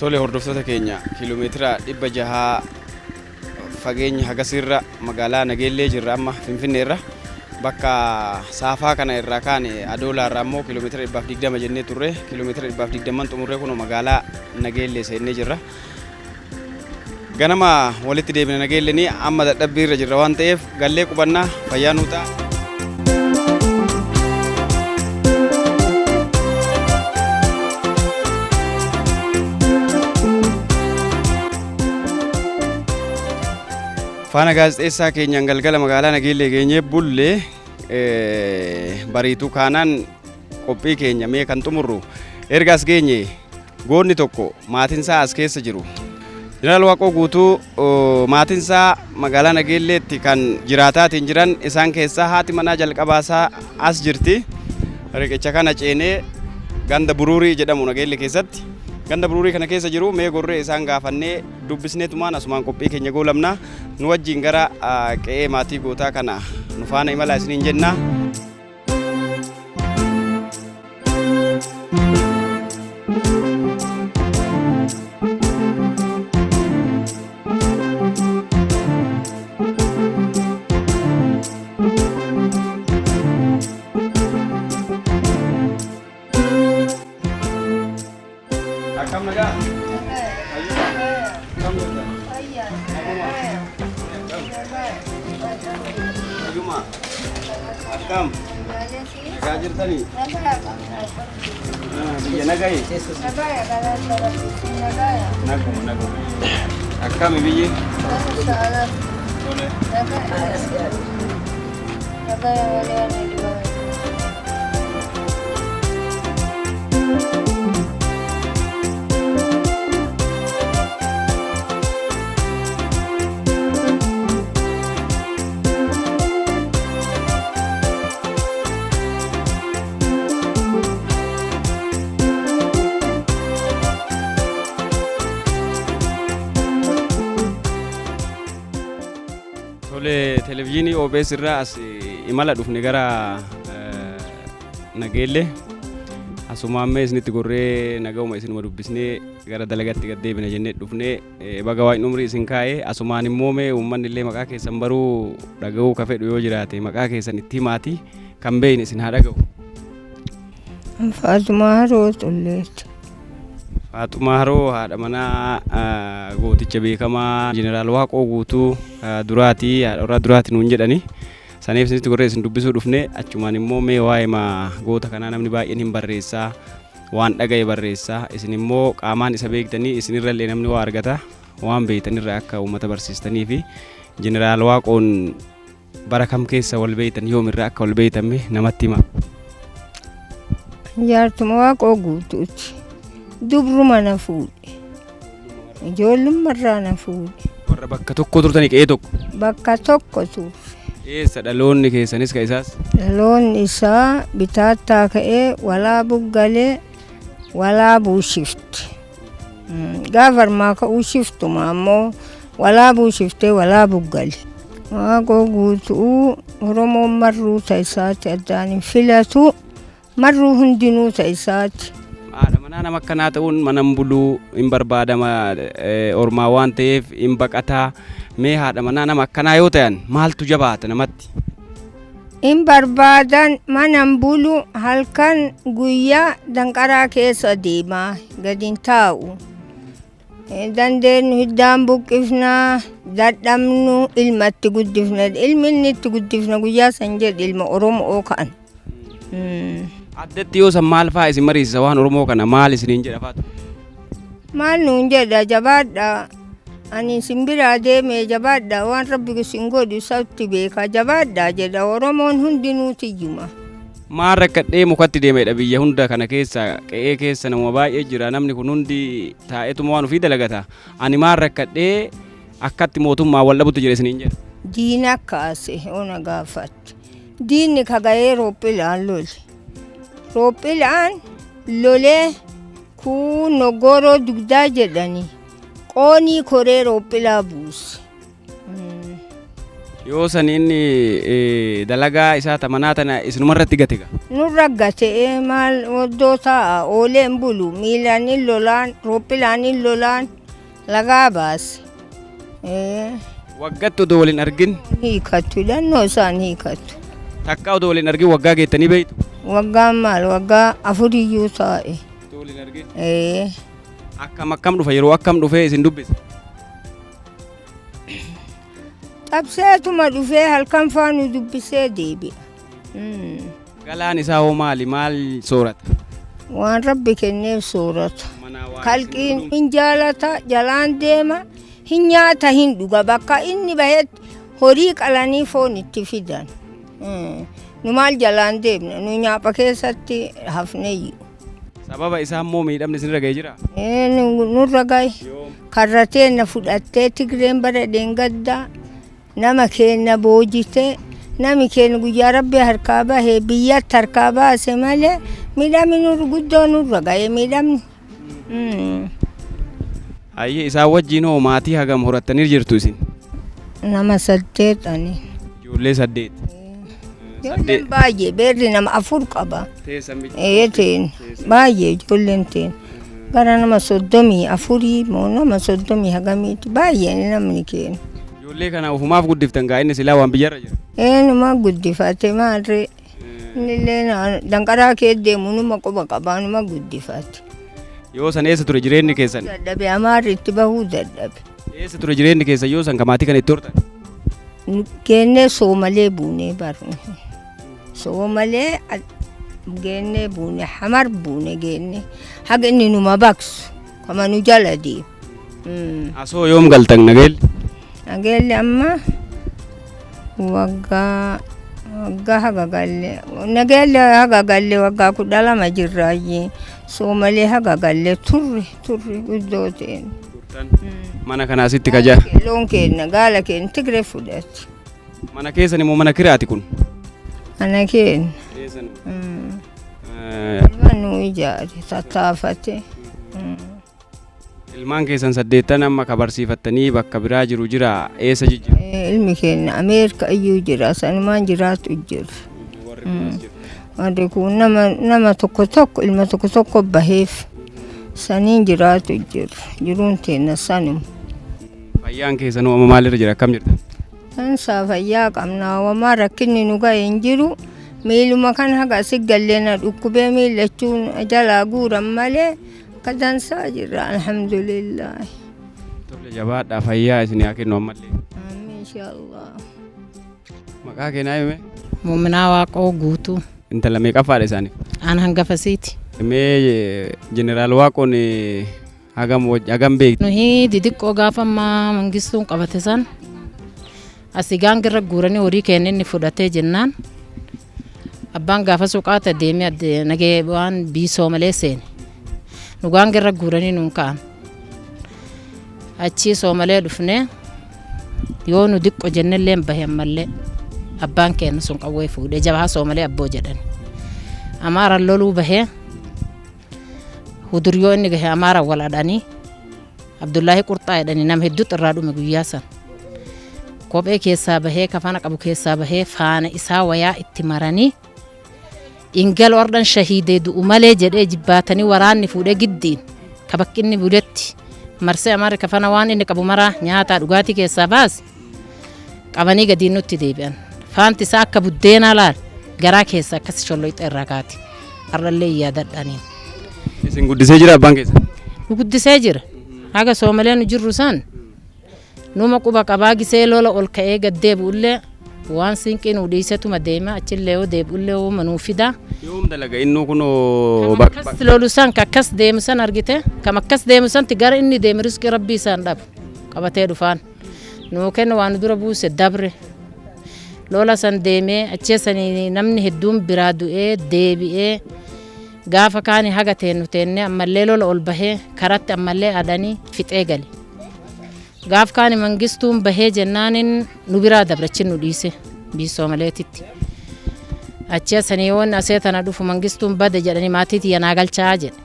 Tole hordoftoota keenya kiiloomeetira 600 fageenya hagasirra magaalaa Nageellee jirra amma Finfinneerra bakka saafaa kana irraa kaane Adoolaarraa immoo kiiloomeetira 120 jennee turre kiiloomeetira 120 xumurree kun magaalaa Nageellee seennee jirra. Ganama walitti deebina Nageellee amma dadhabbiirra jirra waan ta'eef gallee qubannaa fayyaa nuu ta'a. Faana gaazexeessaa keenyaan galgala magaalaa Nageellee geenyee bullee bariituu kaanaan qophii keenya mee kan xumurru ergaas geenye goonni tokko maatinsaa as keessa jiru. Jeneraal Waaqoo Guutuu maatinsaa magaalaa Nageelleetti kan jiraataatiin jiran isaan keessaa haati manaa jalqabaasaa as jirti. Riqicha kana ceenee ganda Buruurii jedhamu Nageellee keessatti. Ganda Buruurii kana keessa jiru mee gorree isaan gaafannee dubbisneetumaan asumaan qophii keenya goolabna nu wajjin gara qe'ee maatii gootaa kana nu faana imalaa isiniin jenna. Akam naga? Ayuma. Akam. Gajir tani. Iya nagai. Nagu. Akam ibiye. Boleh. Televizyinii OBS irraa as imala dhufne gara Nageellee asuma amma isinitti gorree nagauma isinuma dubbisnee gara dalagatti gad deebina jennee dhufne baga waa'in umrii isin kaa'ee asumaan immoo mee uummanni illee maqaa keessan baruu dhaga'uu ka fedhu yoo jiraate maqaa keessan itti himaati kan beeyne isin haa dhaga'u. Faatumaa Haroo Xulleeti. Faatumaa Haroo haadha manaa gooticha beekamaa Jeneraal Waaqoo Guutuu duraati haadha duraati nuun jedhani saniif isinitti gorree isin dubbisuu dhufne achumaan immoo mee waa'ee goota kanaa namni baay'een hin barreessaa waan dhaga'e barreessaa isin immoo qaamaan isa beektanii isinirrallee namni waa argata waan beektanirra akka uummata barsiistanii fi Jeneraal Waaqoon bara kam keessa wal beektan yoomirra akka wal beektame namatti hima. Jaartuma Waaqoo Guutuuti. Dubruma na fuudhe. Ijoollummarraa na fuudhe. Warra bakka tokko turtanii qe'ee tokko? Bakka tokko turre. Eessa dhaloonni keessanis ka isaas? Dhaloonni isaa bitaattaa ka'ee walaabuu galee walaabuu shifte. Gaafarmaa ka'uu shiftuma ammoo walaabuu shiftee walaabuu gale. Waaqoo Guutuu Oromoon marruu ta'isaati addaan hin filatu marruu hundinuu ta'isaati. Haadha manaa nama akkanaa ta'uun manan buluu hin barbaadama ormaa waan ta'eef hin baqataa mee haadha manaa nama akkanaa yoo ta'an maaltu jabaata namatti? Hin barbaadan manan bulu halkan guyyaa danqaraa keessa deemaa gadin taa'u. Dandeenyu hiddaan buqqifnaa dadhabnu ilmatti guddifna ilmi inni itti guddifna guyyaa san jedhe ilma Oromoo ka'an. Addatti yoo san maal fa'aa isin mariisisa waan Oromoo kana maal isiniin jedha faatu? Maal nuun jedha jabaadha ani simbiraa deemee jabaadha waan rabbi isin godhu sabti beeka jabaadha jedha Oromoon hundinuu tiyyuma. Maal rakkadhee mukatti deemedha biyya hunda kana keessa qe'ee keessa nama baay'ee jira namni kun hundi taa'eetuma waan ofii dalagata ani maal rakkadhee akkatti mootummaa wal dhabutti jira isiniin jedha? Diina kaase ona gaafatti diinni kagayee roophilaan lole. Roophilaan lolee kun nogoroo dugdaa jedhani qoonii koree roophilaa buuse. Yoo san inni dalagaa isaa tamanaa tana isinumarratti gatiga. Nurra gate maal oddoo ta'a oolee hin bulu miilaan hin lolaan rooppilaan hin lolaan lagaa baase. Waggaatti odoo waliin argin Hiikattu dhannoo isaan hiikattu. takka odoo waliin argin waggaa geettanii beeytu. Waggaan maal waggaa afuriyyuu taa'e. Odoo waliin argin. Akkam dhufa yeroo akkam dhufee isin dubbisa. Qabseetuma dhufee halkan faanu dubbisee deebi'a. Galaan isaa hoo maali maal soorata? Waan rabbi kenneef soorata. Kalqiin hin jaalata jalaan deema hin nyaata hin dhuga bakka inni bahetti horii qalanii foon itti fidan. Nu maal jalaan deemna nu nyaapha keessatti hafneyyu. Sababa isaa immoo miidhamni isin raga'ee jira? Nurra gahe karratee na fudhattee Tigreen bara dheengaddaa nama keenya boojite nami keenya guyyaa rabbi harkaa bahee biyyatti harkaa baase malee miidhamni guddoo nurra gahe miidhamni. Ayyee isaa wajjin hoo maatii hagam horattanii jirtu isin? Nama 8 ani. Ijoollee 8. Ijoolleen baay'ee beerri nama 4 qaba. Teen baay'ee ijoolleen teen. Gara nama 34 moo nama 30 hagamiiti baay'ee namni keenya. Ijoollee kana ofumaaf guddiftan gaa inni silaa waan biyyarra jira. Numa guddifate maarree. Innillee danqaraa kee deemu numa quba qabaa numa guddifate. Yoo san eessa ture jireenyi keessan? Dadhabe amaarri itti bahuu dadhabe. Eessa ture jireenyi keessan yoo san kamaatii kana itti hortan? Geennee soomalee buunee barne. Soomalee geennee buune hamar buune geenne haga inni numa baksu kama nu jala deemu. Asoo yoom galtan nageelli? Nageelli amma waggaa haga galle nageelli haga galle waggaa 12 jirraayyee soomalee haga galle turre guddoo ta'een. Mana kana asitti kajaa? Loon keenya gaala keenya Tigree fudhate. Mana keessan immoo mana kiraati kun? Mana keenya. Ilma nu ijaare tattaafate. Ilmaan keessan 8 amma kabarsiifattanii bakka biraa jiru jira eessa jijjiira? Ilmi keenya Ameerika iyyuu jira sanumaan jiraatu jira. Warri kun nama tokko ilma tokko baheef saniin jiraatu jira jiruun teenya sanuma. Fayyaan keessan amma maalirra jira akkam jirta? Tansaa fayyaa qabna wamaa rakkinni nu ga'e hin jiru miiluma kan haga asi galleena dhukkubee miillachuun jalaa guuran malee kadansaa jirra alhamdulillah. Tole jabaadhaa fayyaa isin haa kennu ammallee. Inshallah. Maqaa keenyaa hime? Muuminaa Waaqoo Guutuu. Intala meeqaffaadha isaaniif? Aan hangafasiiti. Mee Jeneraal Waaqoon hagam beektu? Nuyi didiqqoo gaafa ammaa mangistuun qabate san asii gaangirra guuranii horii keenya inni fudhatee jennaan abbaan gaafa suuqaata deemee nagee waan biisoo malee seene nu gaangirra guuranii nuun ka'an achii soomalee dhufnee yoo nu diqqo jennellee bahe ammallee abbaan keenya sun qawwee fuudhee jabaa soomalee abboo jedhani amaaran loluu bahee huduriyoo inni gahe amaaran wal adhanii Abdullaahi Qurxaa jedhanii nama hedduutu irraa dhume guyyaa san kophee keessaa bahee kafana qabu keessaa bahee faana isaa wayaa itti maranii ingal wardan shahiidee du'u malee jedhee jibbaatanii waraanni fuudhee giddiin kabakkinni budetti marsee amaarri kafana waan inni qabu maraa nyaataa dhugaatii keessaa baase qabanii gadiin nutti deebi'an faanti isaa akka buddeenaa laal garaa keessa akkas sholloyxa irraa kaati har'allee yaadadhaniin. Isin guddisee jira abbaan keessa? Nu guddisee jira haga soomalee nu jirru san numa quba qabaa gisee lola ol ka'ee gaddeebu'ullee waan sinqiin udhiisetuma deema achillee yoo deebi'ullee yoo manuu fida. Yoom dalaga innuu kunoo akkas lolu san akkas deemu san argite kam akkas deemu santi gara inni deemu riskii rabbii isaan dhabu qabatee dhufaan nuu kennu waan dura buuse dabre lola san deemee acheessanii namni hedduun biraa du'ee deebi'ee gaafa kaani haga teennu teenne ammallee lola ol bahee karatti ammallee adanii fixee gali. Gaaf kaani mangistuun bahee jennaanin nu biraa dabrachin nu dhiise biisoo maleetitti. Acheessanii yoon asee tana dhufu mangistuun bade jedhanii maatiiti yanaa galchaa jedhe.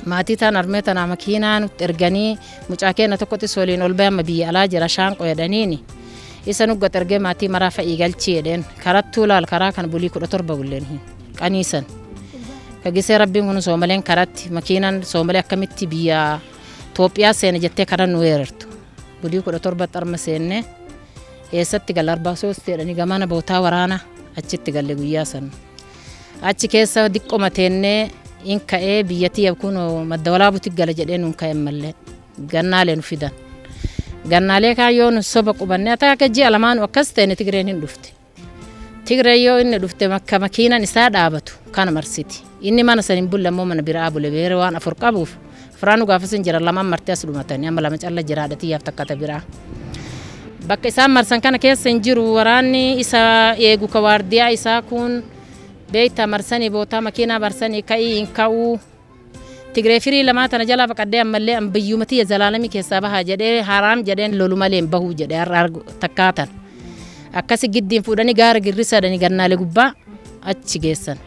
Maatii taan armee tanaa makiinaa nutti erganii mucaa keenya tokkottis waliin ol bahee amma biyya alaa jira shaanqoo jedhaniini isa nuggat ergee maatii maraa fa'ii galchii jedheen karattuu laal karaa kan bulii 17 bulleen hin qaniisan kagisee rabbiin kun soomaleen karatti makiinan soomalee akkamitti biyya Itoophiyaa seene jettee karan nu weerartu bulii 17 xarma seenne eessatti gal 43 jedhanii gamana bootaa waraana achitti galle guyyaa san achi keessa diqqoma teennee in ka'ee biyyattii kun madda walaabutti gala jedhee nun ka'e mallee gannaalee nu fidan gannaalee kaayyoon soba qubannee akka ji'a lamaan akkas ta'e Tigreen hin dhufte Tigree yoo inni dhufte makka makiinan isaa dhaabatu kana marsiti inni mana san hin bulle ammoo mana biraa bule beere waan afur qabuuf firaanu gaafasin jira lamaan martee as dhumatanii amma lama calla jira dhatiyaaf takkata biraa bakka isaan marsan kana keessa hin jiru waraanni isa eegu ka waardiyaa isaa kun beeyta marsanii bootaa makiinaa marsanii ka'ii hin ka'uu Tigree firii lamaa tana jalaa baqadee ammallee ambiyyumatii zalaalamii keessaa bahaa jedhee haraam jedheen lolu malee hin bahuu jedhee har'aar takkaatan akkasi giddiin fuudhanii gaara girrisadanii gannaalee gubbaa achi geessan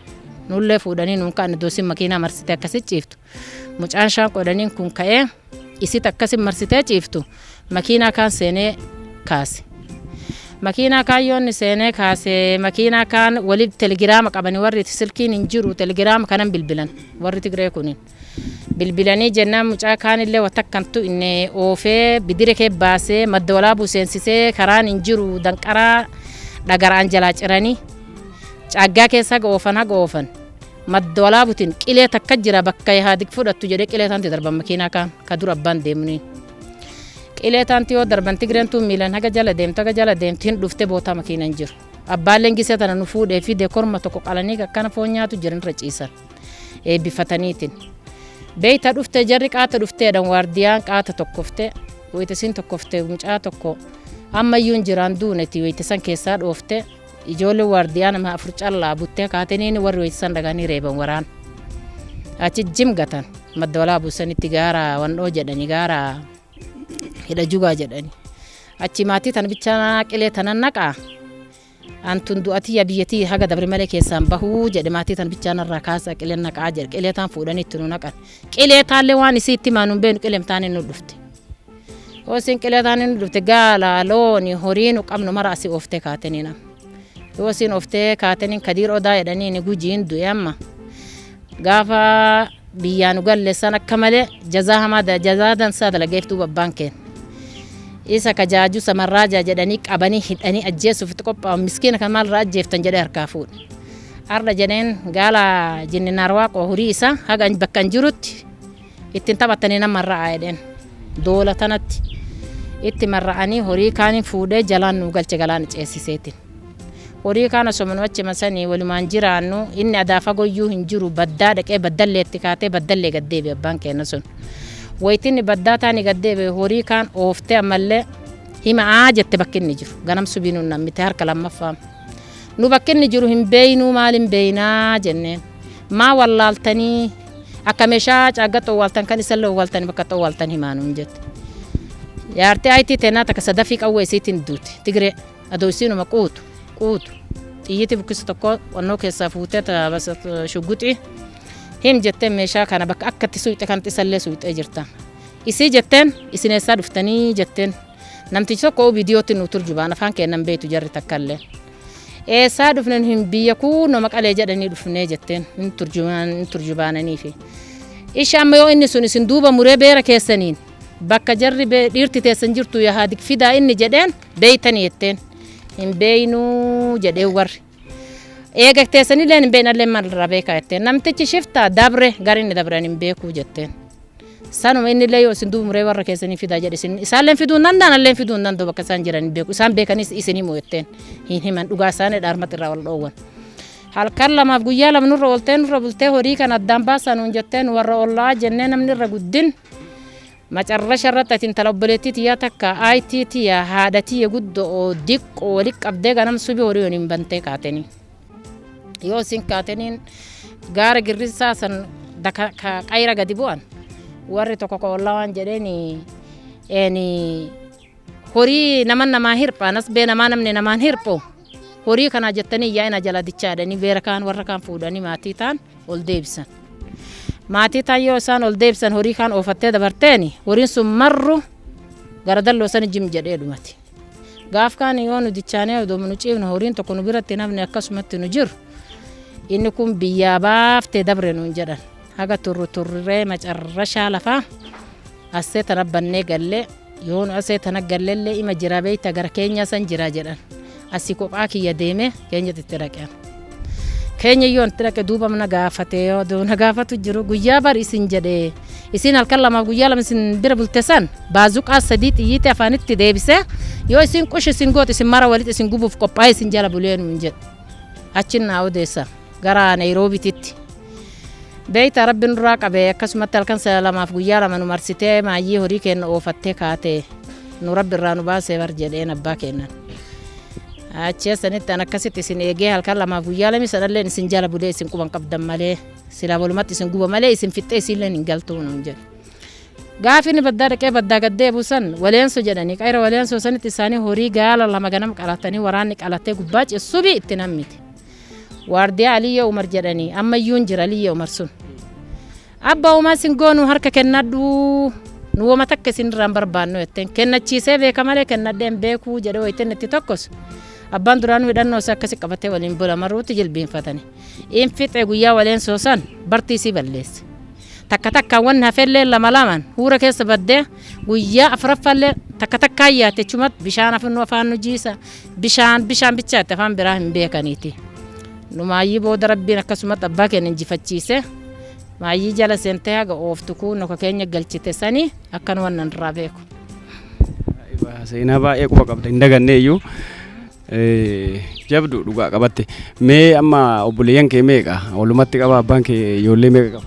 nullee fuudhanii nuun ka'an doosin makiinaa marsitee akkasi ciiftu mucaan shaan qodaniin kun ka'ee isit akkasi marsitee ciiftu makiinaa kaan seenee kaase makiinaa kaayyoonni seenee kaase makiinaa kaan waliif telegiraama qabanii warri silkiin hin jiru telegiraama kanan bilbilan warri Tigree kunin bilbilanii jennaan mucaa kaanillee watakkantu inni oofee bidire kee baasee madda walaabuu seensisee karaan hin jiru danqaraa dhagaraan jalaa ciranii caaggaa keessa haga oofan madda walaabutiin qilee takka jira bakka yaadik fudhattu jedhee qilee taanti darban makiinaa kaan ka dura abbaan deemniin qilee taanti yoo darban Tigreen tun miilan haga jala deemtu hin dhufte bootaa makiinan jiru abbaalleen gisee tana nu fuudhee fi deekorma tokko qalanii akkana foon nyaatu jiran irra ciisan eebbifataniitiin beeyta dhufte jarri qaata dhufteedhan waardiyaan qaata tokkofte wayitasiin tokkofte mucaa tokko ammayyuun jiraan duuneti wayitasan keessaa dhoofte ijoollee waardiyaan nama afur callaa buttee kaataniin warri wayitasan dhagaanii reeban waraan achi jimgatan madda walaabuu sanitti gaara wandhoo jedhanii gaara hidha jugaa jedhanii achi maatii tan bichaa qilee tanan naqaa antun du'atii biyyatii haga dabre malee keessaan bahuu jedhe maatii tan bichaan irraa kaasa qilee naqaa jedhe qilee tan fuudhanii itti nu naqan qilee taallee waan isiitti maanuun beenu qilee taanii nu dhufte osin qilee taanii nu dhufte gaala looni horiin qabnu mara asii ooftee kaataniina osin ooftee kaataniin kadiir odaa jedhanii gujiin du'e amma gaafa biyyaan galleessan akka malee jazaa hamaada jazaa dansaa dalageeftuu babbaan keen isa kajaaju samarraaja jedhanii qabanii hidhanii ajjeesuuf itti qophaa'u miskiina kan maalirraa ajjeeftan jedhee harkaa fuudhe arda jedheen gaala jinninaar waaqoo horii isa haga bakka hin jirutti ittiin taphatanii nama marra'a jedheen doola tanatti itti marra'anii horii kaaniin fuudhee jalaan nu galche galaan ceesiseetiin horii kaana somanu achi masanii walumaan jiraannu inni adaafa goyyuu hin jiru baddaa dhaqee baddalleetti kaatee baddallee gaddeebi abbaan keenya sun waytinni baddaa taani gaddeebe horii kaan ooftee ammallee himaa jette bakkinni jiru ganam subiinuun nammite harka lammaffaan nu bakkinni jiru hin beeynuu maal hin beeynaa jenneen maa wallaaltanii akka meeshaa caaggatta owwaaltan kan isallee owwaaltanii bakka owwaaltan himaanuun jette yaartee ayitii teenaa takka sadafii qawwee isiitiin duuti Tigree adoo isiinuma quutu xiyyiti bukkisa tokko wannoo keessaa fuutee shugguxii him jettee meeshaa kana bakka akkatti suyxe kan isallee suyxee jirta isii jetteen isineessaa dhuftanii jetteen namtichi tokko viidiyootti nu turjubaan afaan kennan beetu jarri takkallee eessaa dhufnen hin biyya kuunoo maqalee jedhanii dhufnee jetteen hin turjubaananii fi isha amma yoo inni sun isin duuba muree beera keessaniin bakka jarri dhiirti teessan jirtu yahaadik fidaa inni jedheen beeytanii jetteen hin beeynuu jedhee warri eega teessanillee hin beeynallee maalirraa beekaa jetteen namtichi shiftaa dabre garinni dabran hin beekuu jetteen sanuma innillee yoo isin duuba muree warra keessanii fidaa jedhe isin isaalleen fiduun danda'analleen fiduun danda'u bakka isaan jiran hin beeku isaan beekanis isin himu jetteen hin himan dhugaa isaanii dhaarmatti irraa wal dhoowwan halkan lamaaf guyyaa lama nurra ooltee nurra bultee horii kan addaan baasanuun jetteen warra ollaa jennee namni irra guddin macarrasha irratti atiin tala obboleettii tiyyaa takka aayitii tiyyaa haadha tiyya guddoo diqqoo walitti qabdee ganam subii horii waliin bantee kaatanii yoo isin kaataniin gaara girrisaa san qayra gadi bu'an warri tokko ollaa waan jedheeni horii namaa hirphaan as bee namni namaan hirphu horii kana jettanii yaa'ina jala dichaadhanii beera kaan warra kaan fuudhanii maatii taan ol deebisan maatii taan yoo isaan ol deebisan horii kaan oofattee dabarteeni horiin sun marru gara dalloo san jim jedhee dhumati gaaf kaan yoo nu dichaanee odoo nu ciifnu horiin tokko nu biratti namni akkasumatti nu jiru inni kun biyyaa baaftee dabre nuun jedhan haga turree macarrashaa lafaa asee tana bannee gallee yoo nu asee tana galleellee ima jira beeyta gara keenya san jira jedhan asii kophaa kiyya deeme keenyatti itti dhaqeen keenya yoo itti dhaqe duuba mana gaafatee yoo na gaafatu jiru guyyaa bar isin jedhee isin halkan lamaaf guyyaa lama isin bira bulte san baazuqaa sadii xiyyiitti afaanitti deebisee yoo isin qush isin goot isin mara walitti isin gubuuf qophaa'e isin jala bulee nuun jedhe achin naa odeessa gara Nairoobiititti beeyta rabbi nurraa qabee akkasumatti halkan lamaaf guyyaa lama nu marsitee maayyii horii kenna oofattee kaatee nu rabbi irraa nu baasee bar jedheen abbaa kennan achee sanitti an akkasitti isin eegee halkan lamaaf guyyaa lami sanalleen isin jala bulee isin quban qabdan malee silaa walumatti isin guba malee isin fixxee isinleen hin galtuu nuun jedhe gaafini baddaa dhaqee baddaa gaddee buusan waleenso jedhanii qayra waleenso sanitti isaanii horii gaala lama ganam qalatanii waraanni qalatee gubbaa ceessubii itti nammite waardiyaa Aliyya Umar jedhanii ammayyuun jira Aliyya Umar sun abba Umar sin goonu harka kennadhu nu wama takka isin irraan barbaannu jetteen kennachiisee beeka malee kennadheen beekuu jedhe wayiten itti tokkos abbaan duraanuu hidhannoo isaa akkasi qabatee waliin bula marruutti jilbiinfatani in fixee guyyaa waleenso san bartiisii balleesse takka takkaan wanni hafellee lama lamaan huura keessa baddee guyyaa afuraffallee takka takkaan yaate chumat bishaan afinnu afaan nu jiisa bishaan bichaatti afaan biraa hin beekaniiti nu maayyii booda rabbiin akkasumatti abbaa keenya injifachiise maayyii jala seentee haga ooftu kun noka keenya galchite sanii akkan wannan irraa beeku. Seenaa baay'ee quba qabda hin daganne iyyuu jabdu dhugaa qabatte mee amma obboleeyyan kee meeqa walumatti qaba abbaan kee ijoollee meeqa qaba?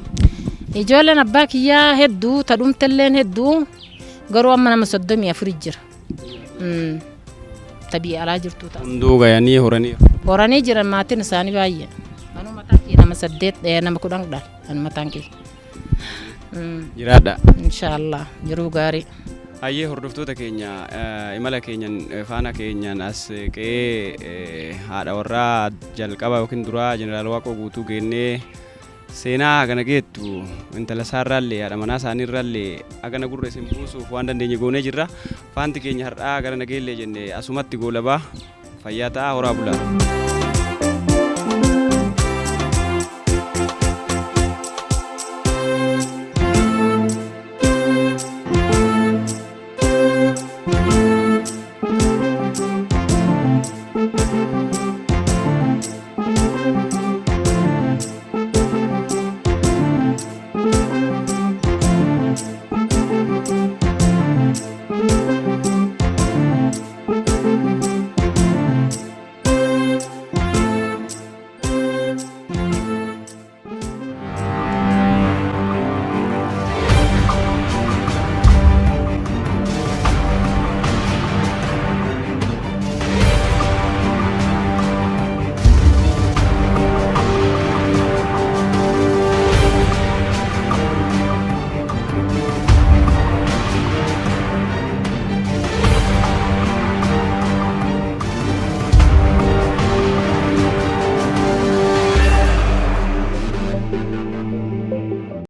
Ijoolleen abbaa kiyyaa hedduu tadhumtelleen hedduu garuu amma nama 34 jira. Tabii alaa jirtu ta'a. Hunduu gayanii horanii jiran maatiin isaanii baay'ee. Anuu mataan kee nama 8 nama 10 dha anu mataan kee. Jiraadha. Inshaallah jiruu gaarii. Hayyee hordoftoota keenya imala keenyan faana keenyan as qe'ee haadha warraa jalqaba yookiin duraa jeneraal Waaqoo guutuu geennee seenaa hagana geettu intala isaarraallee haadha manaa isaaniirraallee hagana gurra isin buusuuf waan dandeenye goonee jirra. Faanti keenya har'aa gara nageellee jenne asumatti goolabaa fayyaa ta'a horaa bulaa.